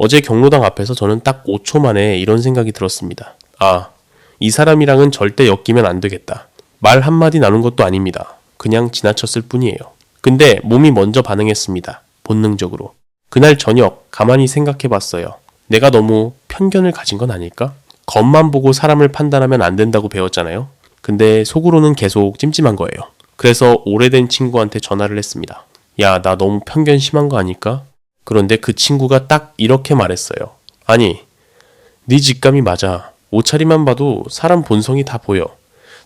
어제 경로당 앞에서 저는 딱 5초 만에 이런 생각이 들었습니다. 아, 이 사람이랑은 절대 엮이면 안 되겠다. 말 한마디 나눈 것도 아닙니다. 그냥 지나쳤을 뿐이에요. 근데 몸이 먼저 반응했습니다. 본능적으로. 그날 저녁 가만히 생각해 봤어요. 내가 너무 편견을 가진 건 아닐까? 겉만 보고 사람을 판단하면 안 된다고 배웠잖아요. 근데 속으로는 계속 찜찜한 거예요. 그래서 오래된 친구한테 전화를 했습니다. 야, 나 너무 편견 심한 거 아닐까? 그런데 그 친구가 딱 이렇게 말했어요. 아니, 네 직감이 맞아. 옷차림만 봐도 사람 본성이 다 보여.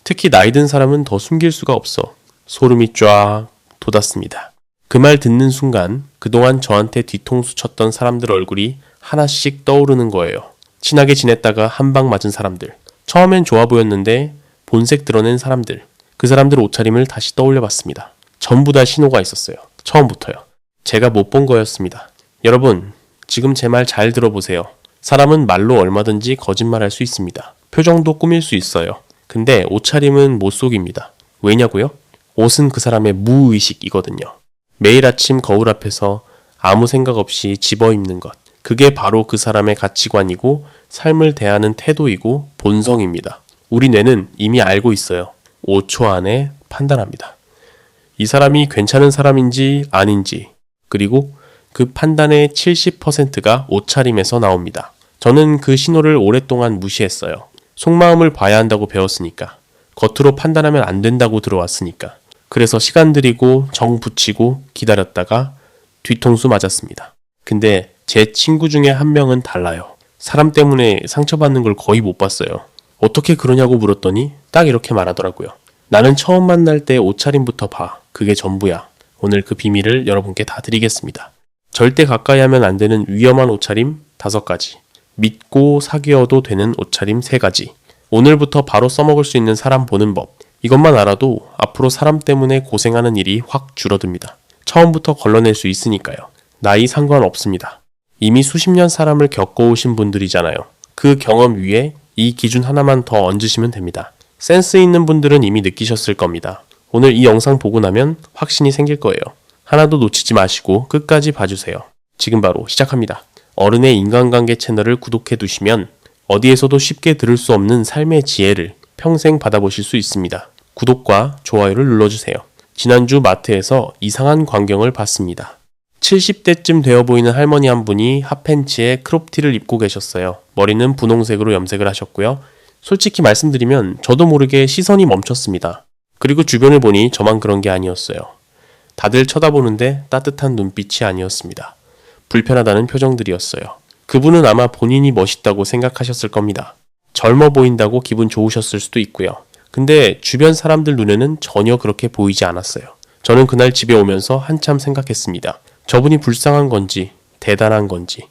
특히 나이 든 사람은 더 숨길 수가 없어. 소름이 쫙 돋았습니다. 그 말 듣는 순간 그동안 저한테 뒤통수 쳤던 사람들 얼굴이 하나씩 떠오르는 거예요. 친하게 지냈다가 한 방 맞은 사람들. 처음엔 좋아 보였는데 본색 드러낸 사람들. 그 사람들 옷차림을 다시 떠올려 봤습니다. 전부 다 신호가 있었어요. 처음부터요. 제가 못 본 거였습니다. 여러분, 지금 제 말 잘 들어보세요. 사람은 말로 얼마든지 거짓말할 수 있습니다. 표정도 꾸밀 수 있어요. 근데 옷차림은 못 속입니다. 왜냐고요? 옷은 그 사람의 무의식이거든요. 매일 아침 거울 앞에서 아무 생각 없이 집어입는 것. 그게 바로 그 사람의 가치관이고 삶을 대하는 태도이고 본성입니다. 우리 뇌는 이미 알고 있어요. 5초 안에 판단합니다. 이 사람이 괜찮은 사람인지 아닌지, 그리고 그 판단의 70%가 옷차림에서 나옵니다. 저는 그 신호를 오랫동안 무시했어요. 속마음을 봐야 한다고 배웠으니까. 겉으로 판단하면 안 된다고 들어왔으니까. 그래서 시간 들이고 정 붙이고 기다렸다가 뒤통수 맞았습니다. 근데 제 친구 중에 한 명은 달라요. 사람 때문에 상처받는 걸 거의 못 봤어요. 어떻게 그러냐고 물었더니 딱 이렇게 말하더라고요. 나는 처음 만날 때 옷차림부터 봐. 그게 전부야. 오늘 그 비밀을 여러분께 다 드리겠습니다. 절대 가까이 하면 안 되는 위험한 옷차림 5가지. 믿고 사귀어도 되는 옷차림 3가지. 오늘부터 바로 써먹을 수 있는 사람 보는 법. 이것만 알아도 앞으로 사람 때문에 고생하는 일이 확 줄어듭니다. 처음부터 걸러낼 수 있으니까요. 나이 상관없습니다. 이미 수십 년 사람을 겪어오신 분들이잖아요. 그 경험 위에 이 기준 하나만 더 얹으시면 됩니다. 센스 있는 분들은 이미 느끼셨을 겁니다. 오늘 이 영상 보고 나면 확신이 생길 거예요. 하나도 놓치지 마시고 끝까지 봐주세요. 지금 바로 시작합니다. 어른의 인간관계 채널을 구독해 두시면 어디에서도 쉽게 들을 수 없는 삶의 지혜를 평생 받아보실 수 있습니다. 구독과 좋아요를 눌러주세요. 지난주 마트에서 이상한 광경을 봤습니다. 70대쯤 되어 보이는 할머니 한 분이 핫팬츠에 크롭티를 입고 계셨어요. 머리는 분홍색으로 염색을 하셨고요. 솔직히 말씀드리면 저도 모르게 시선이 멈췄습니다. 그리고 주변을 보니 저만 그런 게 아니었어요. 다들 쳐다보는데 따뜻한 눈빛이 아니었습니다. 불편하다는 표정들이었어요. 그분은 아마 본인이 멋있다고 생각하셨을 겁니다. 젊어 보인다고 기분 좋으셨을 수도 있고요. 근데 주변 사람들 눈에는 전혀 그렇게 보이지 않았어요. 저는 그날 집에 오면서 한참 생각했습니다. 저분이 불쌍한 건지, 대단한 건지,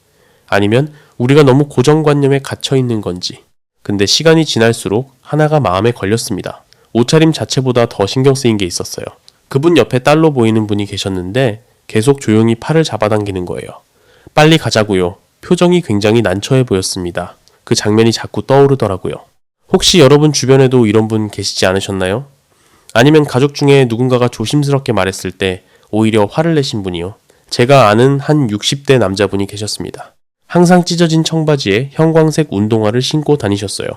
아니면 우리가 너무 고정관념에 갇혀 있는 건지. 근데 시간이 지날수록 하나가 마음에 걸렸습니다. 옷차림 자체보다 더 신경 쓰인 게 있었어요. 그분 옆에 딸로 보이는 분이 계셨는데 계속 조용히 팔을 잡아당기는 거예요. 빨리 가자고요. 표정이 굉장히 난처해 보였습니다. 그 장면이 자꾸 떠오르더라고요. 혹시 여러분 주변에도 이런 분 계시지 않으셨나요? 아니면 가족 중에 누군가가 조심스럽게 말했을 때 오히려 화를 내신 분이요. 제가 아는 한 60대 남자분이 계셨습니다. 항상 찢어진 청바지에 형광색 운동화를 신고 다니셨어요.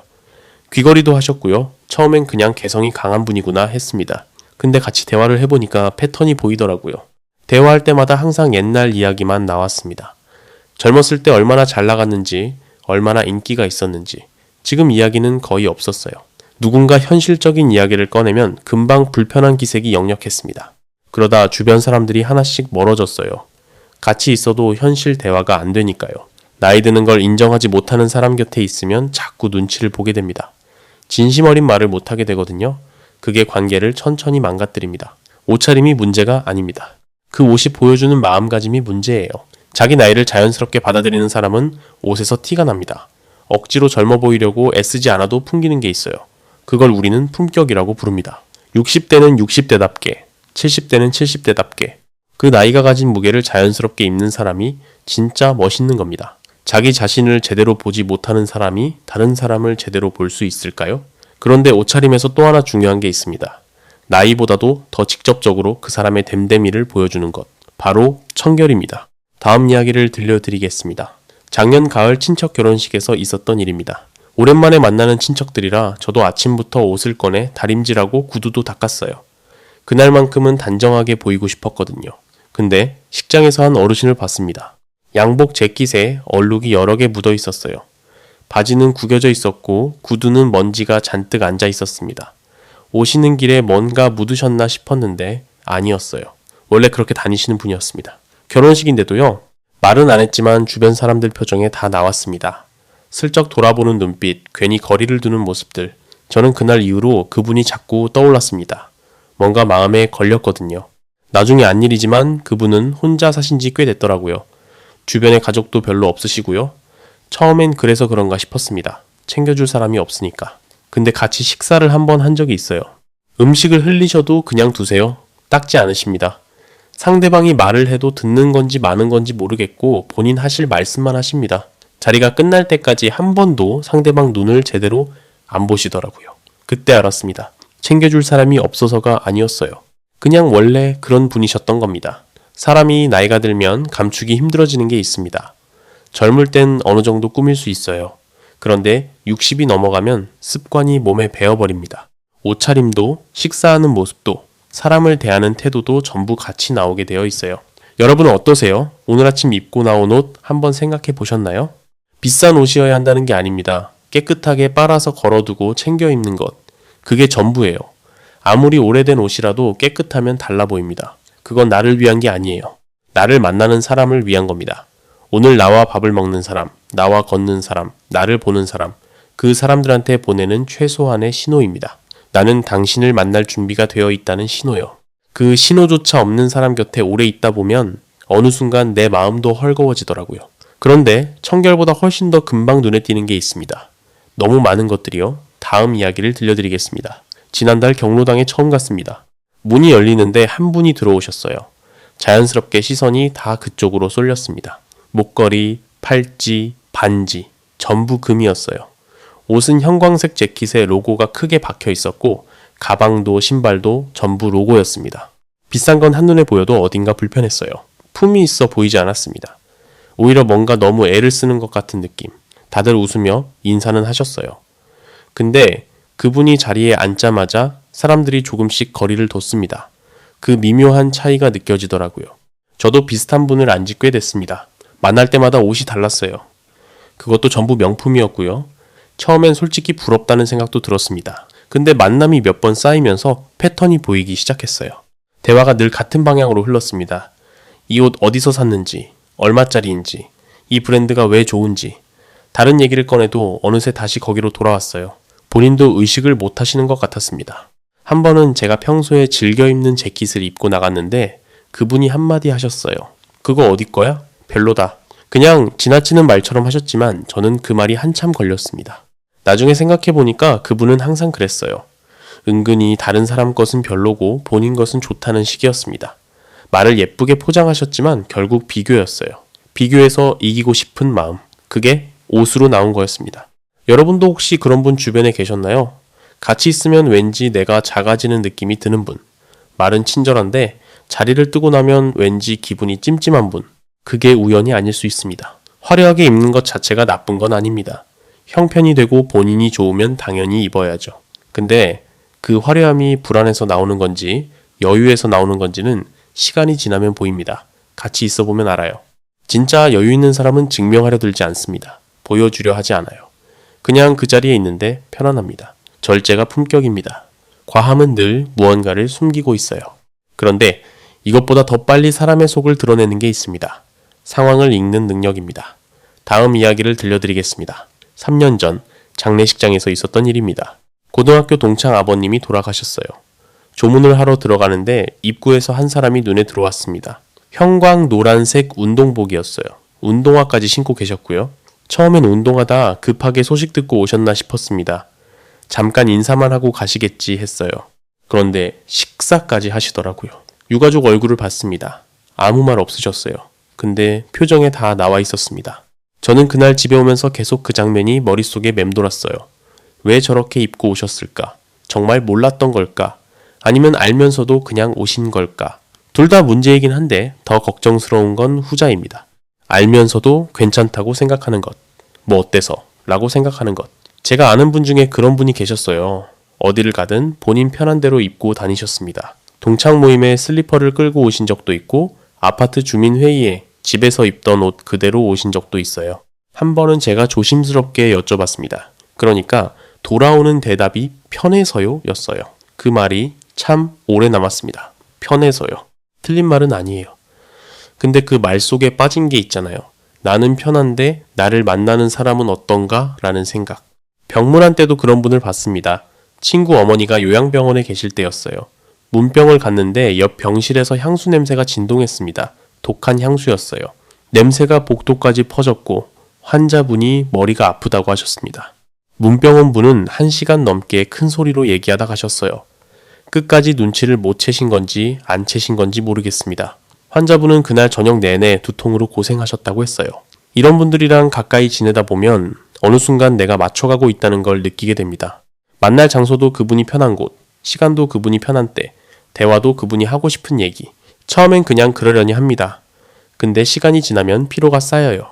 귀걸이도 하셨고요. 처음엔 그냥 개성이 강한 분이구나 했습니다. 근데 같이 대화를 해보니까 패턴이 보이더라고요. 대화할 때마다 항상 옛날 이야기만 나왔습니다. 젊었을 때 얼마나 잘 나갔는지, 얼마나 인기가 있었는지. 지금 이야기는 거의 없었어요. 누군가 현실적인 이야기를 꺼내면 금방 불편한 기색이 역력했습니다. 그러다 주변 사람들이 하나씩 멀어졌어요. 같이 있어도 현실 대화가 안 되니까요. 나이 드는 걸 인정하지 못하는 사람 곁에 있으면 자꾸 눈치를 보게 됩니다. 진심 어린 말을 못하게 되거든요. 그게 관계를 천천히 망가뜨립니다. 옷차림이 문제가 아닙니다. 그 옷이 보여주는 마음가짐이 문제예요. 자기 나이를 자연스럽게 받아들이는 사람은 옷에서 티가 납니다. 억지로 젊어 보이려고 애쓰지 않아도 풍기는 게 있어요. 그걸 우리는 품격이라고 부릅니다. 60대는 60대답게, 70대는 70대답게. 그 나이가 가진 무게를 자연스럽게 입는 사람이 진짜 멋있는 겁니다. 자기 자신을 제대로 보지 못하는 사람이 다른 사람을 제대로 볼 수 있을까요? 그런데 옷차림에서 또 하나 중요한 게 있습니다. 나이보다도 더 직접적으로 그 사람의 됨됨이를 보여주는 것. 바로 청결입니다. 다음 이야기를 들려드리겠습니다. 작년 가을 친척 결혼식에서 있었던 일입니다. 오랜만에 만나는 친척들이라 저도 아침부터 옷을 꺼내 다림질하고 구두도 닦았어요. 그날만큼은 단정하게 보이고 싶었거든요. 근데 식장에서 한 어르신을 봤습니다. 양복 재킷에 얼룩이 여러 개 묻어 있었어요. 바지는 구겨져 있었고 구두는 먼지가 잔뜩 앉아 있었습니다. 오시는 길에 뭔가 묻으셨나 싶었는데 아니었어요. 원래 그렇게 다니시는 분이었습니다. 결혼식인데도요. 말은 안 했지만 주변 사람들 표정에 다 나왔습니다. 슬쩍 돌아보는 눈빛, 괜히 거리를 두는 모습들. 저는 그날 이후로 그분이 자꾸 떠올랐습니다. 뭔가 마음에 걸렸거든요. 나중에 안 일이지만 그분은 혼자 사신 지 꽤 됐더라고요. 주변에 가족도 별로 없으시고요. 처음엔 그래서 그런가 싶었습니다. 챙겨줄 사람이 없으니까. 근데 같이 식사를 한번 한 적이 있어요. 음식을 흘리셔도 그냥 두세요. 닦지 않으십니다. 상대방이 말을 해도 듣는 건지 마는 건지 모르겠고 본인 하실 말씀만 하십니다. 자리가 끝날 때까지 한 번도 상대방 눈을 제대로 안 보시더라고요. 그때 알았습니다. 챙겨줄 사람이 없어서가 아니었어요. 그냥 원래 그런 분이셨던 겁니다. 사람이 나이가 들면 감추기 힘들어지는 게 있습니다. 젊을 땐 어느 정도 꾸밀 수 있어요. 그런데 60이 넘어가면 습관이 몸에 배어버립니다. 옷차림도 식사하는 모습도 사람을 대하는 태도도 전부 같이 나오게 되어 있어요. 여러분은 어떠세요? 오늘 아침 입고 나온 옷 한번 생각해 보셨나요? 비싼 옷이어야 한다는 게 아닙니다. 깨끗하게 빨아서 걸어두고 챙겨 입는 것. 그게 전부예요. 아무리 오래된 옷이라도 깨끗하면 달라 보입니다. 그건 나를 위한 게 아니에요. 나를 만나는 사람을 위한 겁니다. 오늘 나와 밥을 먹는 사람, 나와 걷는 사람, 나를 보는 사람, 그 사람들한테 보내는 최소한의 신호입니다. 나는 당신을 만날 준비가 되어 있다는 신호요. 그 신호조차 없는 사람 곁에 오래 있다 보면 어느 순간 내 마음도 헐거워지더라고요. 그런데 청결보다 훨씬 더 금방 눈에 띄는 게 있습니다. 너무 많은 것들이요. 다음 이야기를 들려드리겠습니다. 지난달 경로당에 처음 갔습니다. 문이 열리는데 한 분이 들어오셨어요. 자연스럽게 시선이 다 그쪽으로 쏠렸습니다. 목걸이, 팔찌, 반지, 전부 금이었어요. 옷은 형광색 재킷에 로고가 크게 박혀 있었고 가방도 신발도 전부 로고였습니다. 비싼 건 한눈에 보여도 어딘가 불편했어요. 품이 있어 보이지 않았습니다. 오히려 뭔가 너무 애를 쓰는 것 같은 느낌. 다들 웃으며 인사는 하셨어요. 근데 그분이 자리에 앉자마자 사람들이 조금씩 거리를 뒀습니다. 그 미묘한 차이가 느껴지더라고요. 저도 비슷한 분을 안지 꽤 됐습니다. 만날 때마다 옷이 달랐어요. 그것도 전부 명품이었고요. 처음엔 솔직히 부럽다는 생각도 들었습니다. 근데 만남이 몇 번 쌓이면서 패턴이 보이기 시작했어요. 대화가 늘 같은 방향으로 흘렀습니다. 이 옷 어디서 샀는지, 얼마짜리인지, 이 브랜드가 왜 좋은지. 다른 얘기를 꺼내도 어느새 다시 거기로 돌아왔어요. 본인도 의식을 못 하시는 것 같았습니다. 한 번은 제가 평소에 즐겨 입는 재킷을 입고 나갔는데 그분이 한마디 하셨어요. 그거 어디 거야? 별로다. 그냥 지나치는 말처럼 하셨지만 저는 그 말이 한참 걸렸습니다. 나중에 생각해보니까 그분은 항상 그랬어요. 은근히 다른 사람 것은 별로고 본인 것은 좋다는 식이었습니다. 말을 예쁘게 포장하셨지만 결국 비교였어요. 비교해서 이기고 싶은 마음. 그게 옷으로 나온 거였습니다. 여러분도 혹시 그런 분 주변에 계셨나요? 같이 있으면 왠지 내가 작아지는 느낌이 드는 분. 말은 친절한데 자리를 뜨고 나면 왠지 기분이 찜찜한 분. 그게 우연이 아닐 수 있습니다. 화려하게 입는 것 자체가 나쁜 건 아닙니다. 형편이 되고 본인이 좋으면 당연히 입어야죠. 근데 그 화려함이 불안해서 나오는 건지 여유에서 나오는 건지는 시간이 지나면 보입니다. 같이 있어 보면 알아요. 진짜 여유 있는 사람은 증명하려 들지 않습니다. 보여주려 하지 않아요. 그냥 그 자리에 있는데 편안합니다. 절제가 품격입니다. 과함은 늘 무언가를 숨기고 있어요. 그런데 이것보다 더 빨리 사람의 속을 드러내는 게 있습니다. 상황을 읽는 능력입니다. 다음 이야기를 들려드리겠습니다. 3년 전 장례식장에서 있었던 일입니다. 고등학교 동창 아버님이 돌아가셨어요. 조문을 하러 들어가는데 입구에서 한 사람이 눈에 들어왔습니다. 형광 노란색 운동복이었어요. 운동화까지 신고 계셨고요. 처음엔 운동하다 급하게 소식 듣고 오셨나 싶었습니다. 잠깐 인사만 하고 가시겠지 했어요. 그런데 식사까지 하시더라고요. 유가족 얼굴을 봤습니다. 아무 말 없으셨어요. 근데 표정에 다 나와 있었습니다. 저는 그날 집에 오면서 계속 그 장면이 머릿속에 맴돌았어요. 왜 저렇게 입고 오셨을까? 정말 몰랐던 걸까? 아니면 알면서도 그냥 오신 걸까? 둘 다 문제이긴 한데 더 걱정스러운 건 후자입니다. 알면서도 괜찮다고 생각하는 것. 뭐 어때서? 라고 생각하는 것. 제가 아는 분 중에 그런 분이 계셨어요. 어디를 가든 본인 편한 대로 입고 다니셨습니다. 동창 모임에 슬리퍼를 끌고 오신 적도 있고 아파트 주민 회의에 집에서 입던 옷 그대로 오신 적도 있어요. 한 번은 제가 조심스럽게 여쭤봤습니다. 그러니까 돌아오는 대답이 편해서요? 였어요. 그 말이 참 오래 남았습니다. 편해서요. 틀린 말은 아니에요. 근데 그 말 속에 빠진 게 있잖아요. 나는 편한데 나를 만나는 사람은 어떤가? 라는 생각. 병문안 때도 그런 분을 봤습니다. 친구 어머니가 요양병원에 계실 때였어요. 문병을 갔는데 옆 병실에서 향수 냄새가 진동했습니다. 독한 향수였어요. 냄새가 복도까지 퍼졌고 환자분이 머리가 아프다고 하셨습니다. 문병원 분은 1시간 넘게 큰 소리로 얘기하다 가셨어요. 끝까지 눈치를 못 채신 건지 안 채신 건지 모르겠습니다. 환자분은 그날 저녁 내내 두통으로 고생하셨다고 했어요. 이런 분들이랑 가까이 지내다 보면 어느 순간 내가 맞춰가고 있다는 걸 느끼게 됩니다. 만날 장소도 그분이 편한 곳, 시간도 그분이 편한 때, 대화도 그분이 하고 싶은 얘기. 처음엔 그냥 그러려니 합니다. 근데 시간이 지나면 피로가 쌓여요.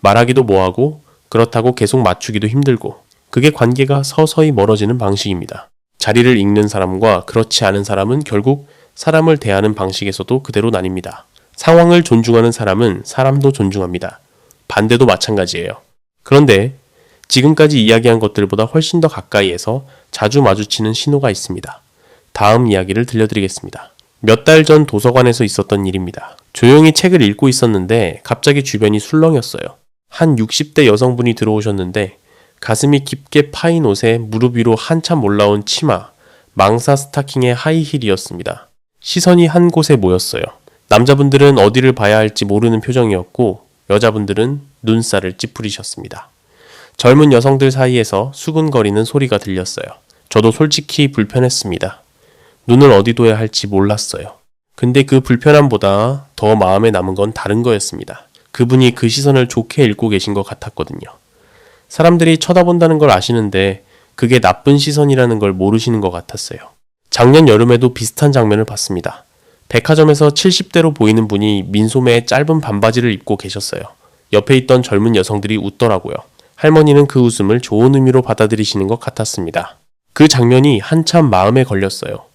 말하기도 뭐하고 그렇다고 계속 맞추기도 힘들고 그게 관계가 서서히 멀어지는 방식입니다. 자리를 읽는 사람과 그렇지 않은 사람은 결국 사람을 대하는 방식에서도 그대로 나뉩니다. 상황을 존중하는 사람은 사람도 존중합니다. 반대도 마찬가지예요. 그런데 지금까지 이야기한 것들보다 훨씬 더 가까이에서 자주 마주치는 신호가 있습니다. 다음 이야기를 들려드리겠습니다. 몇 달 전 도서관에서 있었던 일입니다. 조용히 책을 읽고 있었는데 갑자기 주변이 술렁였어요. 한 60대 여성분이 들어오셨는데 가슴이 깊게 파인 옷에 무릎 위로 한참 올라온 치마, 망사 스타킹에 하이힐이었습니다. 시선이 한 곳에 모였어요. 남자분들은 어디를 봐야 할지 모르는 표정이었고 여자분들은 눈살을 찌푸리셨습니다. 젊은 여성들 사이에서 수근거리는 소리가 들렸어요. 저도 솔직히 불편했습니다. 눈을 어디 둬야 할지 몰랐어요. 근데 그 불편함보다 더 마음에 남은 건 다른 거였습니다. 그분이 그 시선을 좋게 읽고 계신 것 같았거든요. 사람들이 쳐다본다는 걸 아시는데 그게 나쁜 시선이라는 걸 모르시는 것 같았어요. 작년 여름에도 비슷한 장면을 봤습니다. 백화점에서 70대로 보이는 분이 민소매에 짧은 반바지를 입고 계셨어요. 옆에 있던 젊은 여성들이 웃더라고요. 할머니는 그 웃음을 좋은 의미로 받아들이시는 것 같았습니다. 그 장면이 한참 마음에 걸렸어요.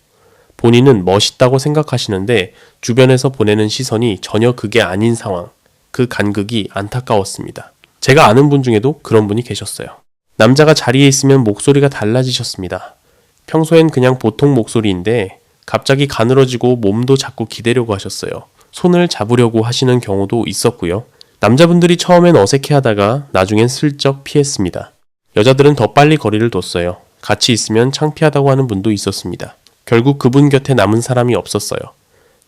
본인은 멋있다고 생각하시는데 주변에서 보내는 시선이 전혀 그게 아닌 상황. 그 간극이 안타까웠습니다. 제가 아는 분 중에도 그런 분이 계셨어요. 남자가 자리에 있으면 목소리가 달라지셨습니다. 평소엔 그냥 보통 목소리인데 갑자기 가늘어지고 몸도 자꾸 기대려고 하셨어요. 손을 잡으려고 하시는 경우도 있었고요. 남자분들이 처음엔 어색해하다가 나중엔 슬쩍 피했습니다. 여자들은 더 빨리 거리를 뒀어요. 같이 있으면 창피하다고 하는 분도 있었습니다. 결국 그분 곁에 남은 사람이 없었어요.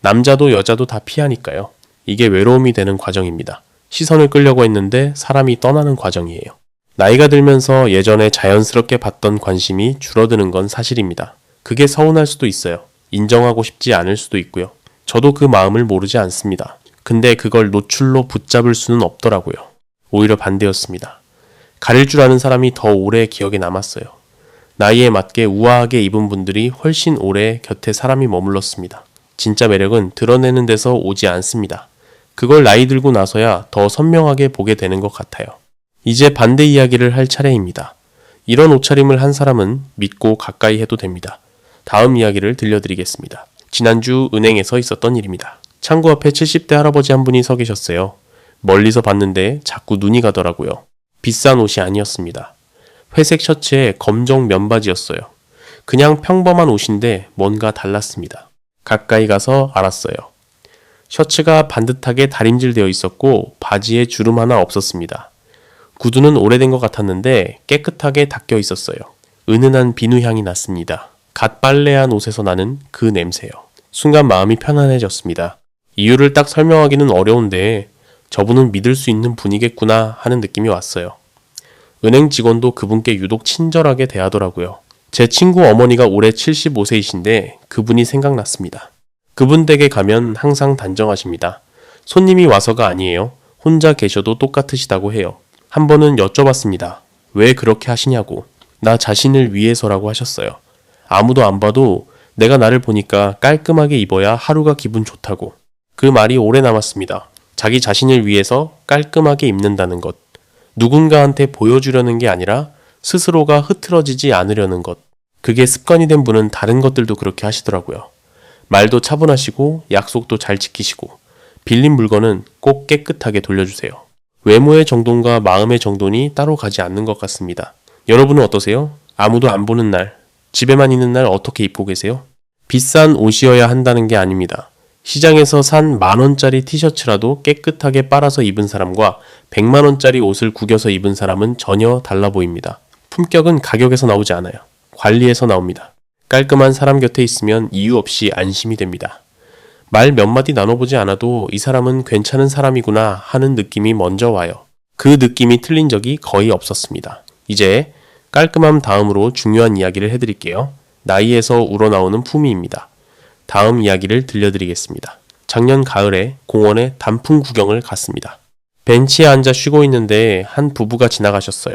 남자도 여자도 다 피하니까요. 이게 외로움이 되는 과정입니다. 시선을 끌려고 했는데 사람이 떠나는 과정이에요. 나이가 들면서 예전에 자연스럽게 받던 관심이 줄어드는 건 사실입니다. 그게 서운할 수도 있어요. 인정하고 싶지 않을 수도 있고요. 저도 그 마음을 모르지 않습니다. 근데 그걸 노출로 붙잡을 수는 없더라고요. 오히려 반대였습니다. 가릴 줄 아는 사람이 더 오래 기억에 남았어요. 나이에 맞게 우아하게 입은 분들이 훨씬 오래 곁에 사람이 머물렀습니다. 진짜 매력은 드러내는 데서 오지 않습니다. 그걸 나이 들고 나서야 더 선명하게 보게 되는 것 같아요. 이제 반대 이야기를 할 차례입니다. 이런 옷차림을 한 사람은 믿고 가까이 해도 됩니다. 다음 이야기를 들려드리겠습니다. 지난주 은행에서 있었던 일입니다. 창구 앞에 70대 할아버지 한 분이 서 계셨어요. 멀리서 봤는데 자꾸 눈이 가더라고요. 비싼 옷이 아니었습니다. 회색 셔츠에 검정 면바지였어요. 그냥 평범한 옷인데 뭔가 달랐습니다. 가까이 가서 알았어요. 셔츠가 반듯하게 다림질되어 있었고 바지에 주름 하나 없었습니다. 구두는 오래된 것 같았는데 깨끗하게 닦여 있었어요. 은은한 비누향이 났습니다. 갓 빨래한 옷에서 나는 그 냄새요. 순간 마음이 편안해졌습니다. 이유를 딱 설명하기는 어려운데 저분은 믿을 수 있는 분이겠구나 하는 느낌이 왔어요. 은행 직원도 그분께 유독 친절하게 대하더라고요. 제 친구 어머니가 올해 75세이신데 그분이 생각났습니다. 그분 댁에 가면 항상 단정하십니다. 손님이 와서가 아니에요. 혼자 계셔도 똑같으시다고 해요. 한 번은 여쭤봤습니다. 왜 그렇게 하시냐고. 나 자신을 위해서라고 하셨어요. 아무도 안 봐도 내가 나를 보니까 깔끔하게 입어야 하루가 기분 좋다고. 그 말이 오래 남았습니다. 자기 자신을 위해서 깔끔하게 입는다는 것. 누군가한테 보여주려는 게 아니라 스스로가 흐트러지지 않으려는 것. 그게 습관이 된 분은 다른 것들도 그렇게 하시더라고요. 말도 차분하시고 약속도 잘 지키시고 빌린 물건은 꼭 깨끗하게 돌려주세요. 외모의 정돈과 마음의 정돈이 따로 가지 않는 것 같습니다. 여러분은 어떠세요? 아무도 안 보는 날, 집에만 있는 날 어떻게 입고 계세요? 비싼 옷이어야 한다는 게 아닙니다. 시장에서 산 10,000원짜리 티셔츠라도 깨끗하게 빨아서 입은 사람과 100만원짜리 옷을 구겨서 입은 사람은 전혀 달라 보입니다. 품격은 가격에서 나오지 않아요. 관리에서 나옵니다. 깔끔한 사람 곁에 있으면 이유 없이 안심이 됩니다. 말 몇 마디 나눠보지 않아도 이 사람은 괜찮은 사람이구나 하는 느낌이 먼저 와요. 그 느낌이 틀린 적이 거의 없었습니다. 이제 깔끔함 다음으로 중요한 이야기를 해드릴게요. 나이에서 우러나오는 품위입니다. 다음 이야기를 들려드리겠습니다. 작년 가을에 공원에 단풍 구경을 갔습니다. 벤치에 앉아 쉬고 있는데 한 부부가 지나가셨어요.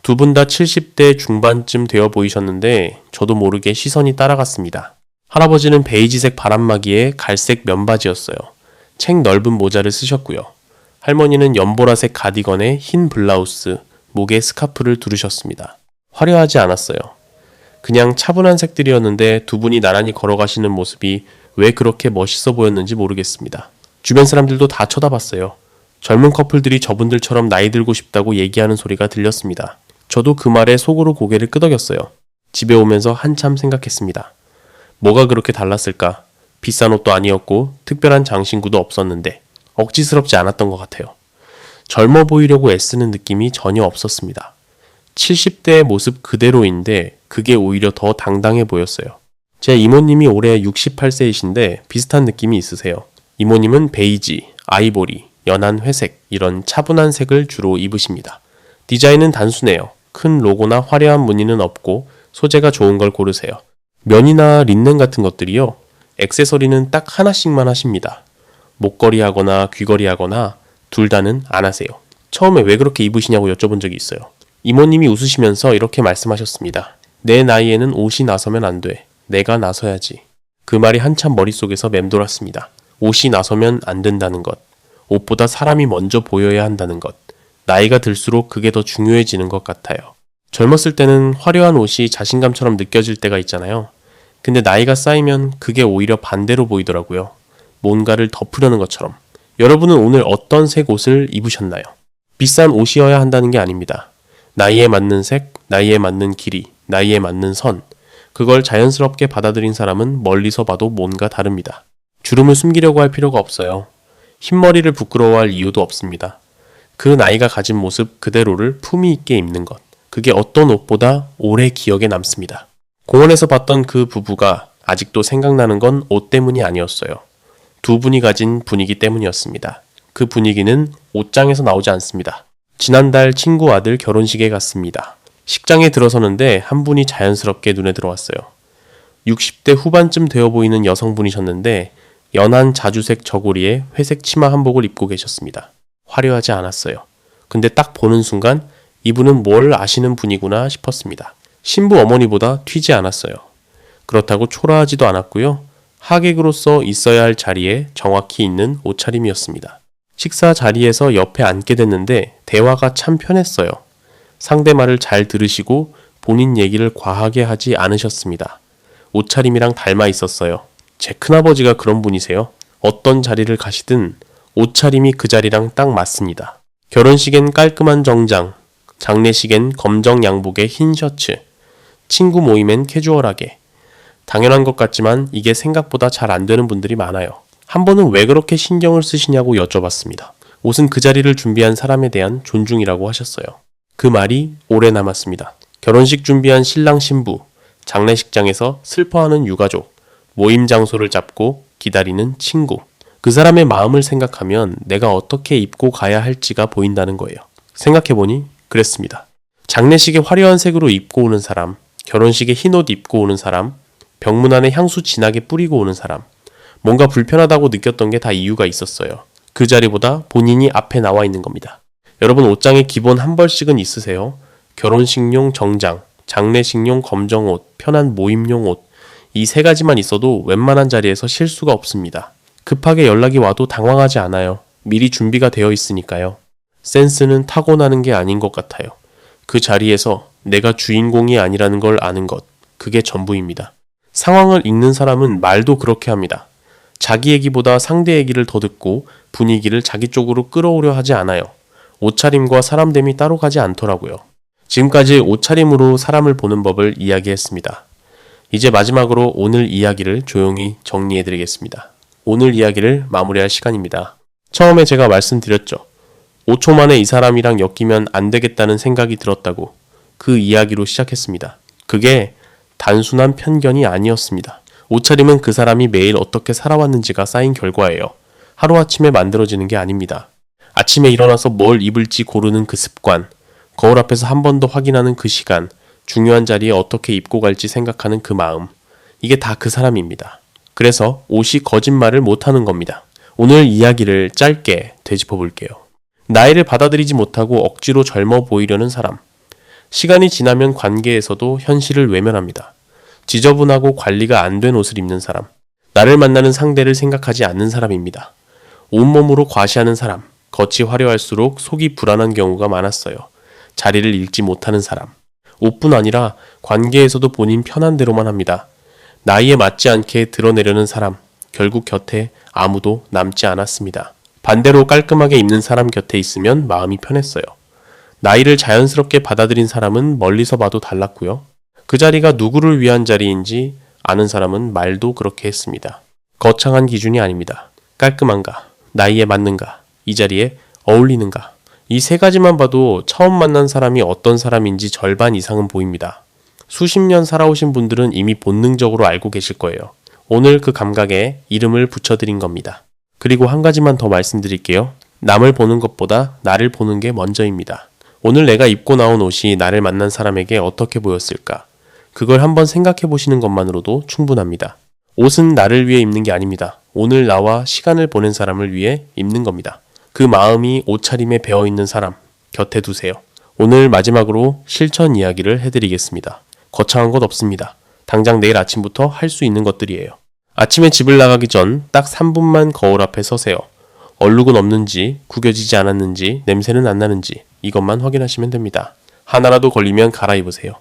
두 분 다 70대 중반쯤 되어 보이셨는데 저도 모르게 시선이 따라갔습니다. 할아버지는 베이지색 바람막이에 갈색 면바지였어요. 책 넓은 모자를 쓰셨고요. 할머니는 연보라색 가디건에 흰 블라우스, 목에 스카프를 두르셨습니다. 화려하지 않았어요. 그냥 차분한 색들이었는데 두 분이 나란히 걸어가시는 모습이 왜 그렇게 멋있어 보였는지 모르겠습니다. 주변 사람들도 다 쳐다봤어요. 젊은 커플들이 저분들처럼 나이 들고 싶다고 얘기하는 소리가 들렸습니다. 저도 그 말에 속으로 고개를 끄덕였어요. 집에 오면서 한참 생각했습니다. 뭐가 그렇게 달랐을까? 비싼 옷도 아니었고 특별한 장신구도 없었는데 억지스럽지 않았던 것 같아요. 젊어 보이려고 애쓰는 느낌이 전혀 없었습니다. 70대의 모습 그대로인데 그게 오히려 더 당당해 보였어요. 제 이모님이 올해 68세이신데 비슷한 느낌이 있으세요. 이모님은 베이지, 아이보리, 연한 회색 이런 차분한 색을 주로 입으십니다. 디자인은 단순해요. 큰 로고나 화려한 무늬는 없고 소재가 좋은 걸 고르세요. 면이나 린넨 같은 것들이요. 액세서리는 딱 하나씩만 하십니다. 목걸이 하거나 귀걸이 하거나 둘 다는 안 하세요. 처음에 왜 그렇게 입으시냐고 여쭤본 적이 있어요. 이모님이 웃으시면서 이렇게 말씀하셨습니다. 내 나이에는 옷이 나서면 안 돼. 내가 나서야지. 그 말이 한참 머릿속에서 맴돌았습니다. 옷이 나서면 안 된다는 것. 옷보다 사람이 먼저 보여야 한다는 것. 나이가 들수록 그게 더 중요해지는 것 같아요. 젊었을 때는 화려한 옷이 자신감처럼 느껴질 때가 있잖아요. 근데 나이가 쌓이면 그게 오히려 반대로 보이더라고요. 뭔가를 덮으려는 것처럼. 여러분은 오늘 어떤 색 옷을 입으셨나요? 비싼 옷이어야 한다는 게 아닙니다. 나이에 맞는 색, 나이에 맞는 길이, 나이에 맞는 선. 그걸 자연스럽게 받아들인 사람은 멀리서 봐도 뭔가 다릅니다. 주름을 숨기려고 할 필요가 없어요. 흰머리를 부끄러워할 이유도 없습니다. 그 나이가 가진 모습 그대로를 품위 있게 입는 것. 그게 어떤 옷보다 오래 기억에 남습니다. 공원에서 봤던 그 부부가 아직도 생각나는 건 옷 때문이 아니었어요. 두 분이 가진 분위기 때문이었습니다. 그 분위기는 옷장에서 나오지 않습니다. 지난달 친구 아들 결혼식에 갔습니다. 식장에 들어서는데 한 분이 자연스럽게 눈에 들어왔어요. 60대 후반쯤 되어 보이는 여성분이셨는데 연한 자주색 저고리에 회색 치마 한복을 입고 계셨습니다. 화려하지 않았어요. 근데 딱 보는 순간 이분은 뭘 아시는 분이구나 싶었습니다. 신부 어머니보다 튀지 않았어요. 그렇다고 초라하지도 않았고요. 하객으로서 있어야 할 자리에 정확히 있는 옷차림이었습니다. 식사 자리에서 옆에 앉게 됐는데 대화가 참 편했어요. 상대 말을 잘 들으시고 본인 얘기를 과하게 하지 않으셨습니다. 옷차림이랑 닮아 있었어요. 제 큰아버지가 그런 분이세요. 어떤 자리를 가시든 옷차림이 그 자리랑 딱 맞습니다. 결혼식엔 깔끔한 정장, 장례식엔 검정 양복에 흰 셔츠, 친구 모임엔 캐주얼하게. 당연한 것 같지만 이게 생각보다 잘 안 되는 분들이 많아요. 한 번은 왜 그렇게 신경을 쓰시냐고 여쭤봤습니다. 옷은 그 자리를 준비한 사람에 대한 존중이라고 하셨어요. 그 말이 오래 남았습니다. 결혼식 준비한 신랑 신부, 장례식장에서 슬퍼하는 유가족, 모임 장소를 잡고 기다리는 친구. 그 사람의 마음을 생각하면 내가 어떻게 입고 가야 할지가 보인다는 거예요. 생각해보니 그랬습니다. 장례식에 화려한 색으로 입고 오는 사람, 결혼식에 흰 옷 입고 오는 사람, 병문 안에 향수 진하게 뿌리고 오는 사람. 뭔가 불편하다고 느꼈던 게 다 이유가 있었어요. 그 자리보다 본인이 앞에 나와 있는 겁니다. 여러분 옷장에 기본 한 벌씩은 있으세요? 결혼식용 정장, 장례식용 검정 옷, 편한 모임용 옷. 이 세 가지만 있어도 웬만한 자리에서 실수가 없습니다. 급하게 연락이 와도 당황하지 않아요. 미리 준비가 되어 있으니까요. 센스는 타고나는 게 아닌 것 같아요. 그 자리에서 내가 주인공이 아니라는 걸 아는 것, 그게 전부입니다. 상황을 읽는 사람은 말도 그렇게 합니다. 자기 얘기보다 상대 얘기를 더 듣고 분위기를 자기 쪽으로 끌어오려 하지 않아요. 옷차림과 사람됨이 따로 가지 않더라고요. 지금까지 옷차림으로 사람을 보는 법을 이야기했습니다. 이제 마지막으로 오늘 이야기를 조용히 정리해드리겠습니다. 오늘 이야기를 마무리할 시간입니다. 처음에 제가 말씀드렸죠. 5초 만에 이 사람이랑 엮이면 안 되겠다는 생각이 들었다고 그 이야기로 시작했습니다. 그게 단순한 편견이 아니었습니다. 옷차림은 그 사람이 매일 어떻게 살아왔는지가 쌓인 결과예요. 하루아침에 만들어지는 게 아닙니다. 아침에 일어나서 뭘 입을지 고르는 그 습관, 거울 앞에서 한 번 더 확인하는 그 시간, 중요한 자리에 어떻게 입고 갈지 생각하는 그 마음, 이게 다 그 사람입니다. 그래서 옷이 거짓말을 못하는 겁니다. 오늘 이야기를 짧게 되짚어 볼게요. 나이를 받아들이지 못하고 억지로 젊어 보이려는 사람. 시간이 지나면 관계에서도 현실을 외면합니다. 지저분하고 관리가 안 된 옷을 입는 사람. 나를 만나는 상대를 생각하지 않는 사람입니다. 온몸으로 과시하는 사람. 겉이 화려할수록 속이 불안한 경우가 많았어요. 자리를 잃지 못하는 사람. 옷뿐 아니라 관계에서도 본인 편한 대로만 합니다. 나이에 맞지 않게 드러내려는 사람. 결국 곁에 아무도 남지 않았습니다. 반대로 깔끔하게 입는 사람 곁에 있으면 마음이 편했어요. 나이를 자연스럽게 받아들인 사람은 멀리서 봐도 달랐고요. 그 자리가 누구를 위한 자리인지 아는 사람은 말도 그렇게 했습니다. 거창한 기준이 아닙니다. 깔끔한가, 나이에 맞는가, 이 자리에 어울리는가. 이 세 가지만 봐도 처음 만난 사람이 어떤 사람인지 절반 이상은 보입니다. 수십 년 살아오신 분들은 이미 본능적으로 알고 계실 거예요. 오늘 그 감각에 이름을 붙여드린 겁니다. 그리고 한 가지만 더 말씀드릴게요. 남을 보는 것보다 나를 보는 게 먼저입니다. 오늘 내가 입고 나온 옷이 나를 만난 사람에게 어떻게 보였을까? 그걸 한번 생각해 보시는 것만으로도 충분합니다. 옷은 나를 위해 입는 게 아닙니다. 오늘 나와 시간을 보낸 사람을 위해 입는 겁니다. 그 마음이 옷차림에 배어있는 사람 곁에 두세요. 오늘 마지막으로 실천 이야기를 해드리겠습니다. 거창한 것 없습니다. 당장 내일 아침부터 할 수 있는 것들이에요. 아침에 집을 나가기 전 딱 3분만 거울 앞에 서세요. 얼룩은 없는지, 구겨지지 않았는지, 냄새는 안 나는지 이것만 확인하시면 됩니다. 하나라도 걸리면 갈아입으세요.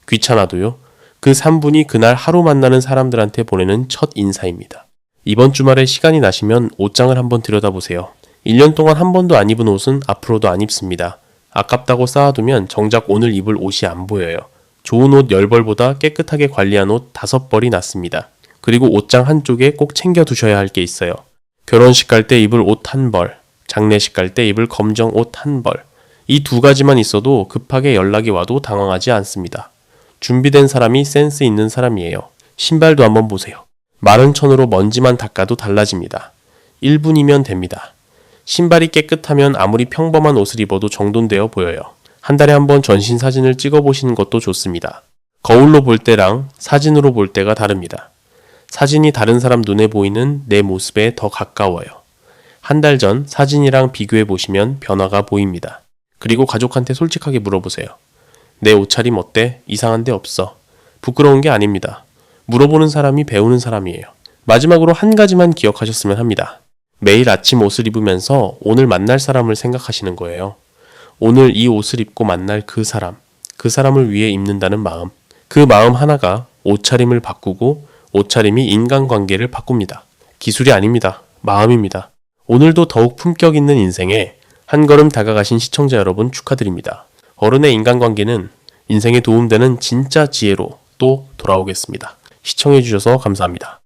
귀찮아도요. 그 3분이 그날 하루 만나는 사람들한테 보내는 첫 인사입니다. 이번 주말에 시간이 나시면 옷장을 한번 들여다보세요. 1년 동안 한 번도 안 입은 옷은 앞으로도 안 입습니다. 아깝다고 쌓아두면 정작 오늘 입을 옷이 안 보여요. 좋은 옷 10벌보다 깨끗하게 관리한 옷 5벌이 낫습니다. 그리고 옷장 한쪽에 꼭 챙겨두셔야 할 게 있어요. 결혼식 갈 때 입을 옷 1벌, 장례식 갈 때 입을 검정 옷 1벌. 이 2가지만 있어도 급하게 연락이 와도 당황하지 않습니다. 준비된 사람이 센스 있는 사람이에요. 신발도 한번 보세요. 마른 천으로 먼지만 닦아도 달라집니다. 1분이면 됩니다. 신발이 깨끗하면 아무리 평범한 옷을 입어도 정돈되어 보여요. 한 달에 한 번 전신 사진을 찍어보시는 것도 좋습니다. 거울로 볼 때랑 사진으로 볼 때가 다릅니다. 사진이 다른 사람 눈에 보이는 내 모습에 더 가까워요. 한 달 전 사진이랑 비교해 보시면 변화가 보입니다. 그리고 가족한테 솔직하게 물어보세요. 내 옷차림 어때? 이상한 데 없어. 부끄러운 게 아닙니다. 물어보는 사람이 배우는 사람이에요. 마지막으로 한 가지만 기억하셨으면 합니다. 매일 아침 옷을 입으면서 오늘 만날 사람을 생각하시는 거예요. 오늘 이 옷을 입고 만날 그 사람을 위해 입는다는 마음. 그 마음 하나가 옷차림을 바꾸고 옷차림이 인간관계를 바꿉니다. 기술이 아닙니다. 마음입니다. 오늘도 더욱 품격 있는 인생에 한 걸음 다가가신 시청자 여러분 축하드립니다. 어른의 인간관계는 인생에 도움되는 진짜 지혜로 또 돌아오겠습니다. 시청해주셔서 감사합니다.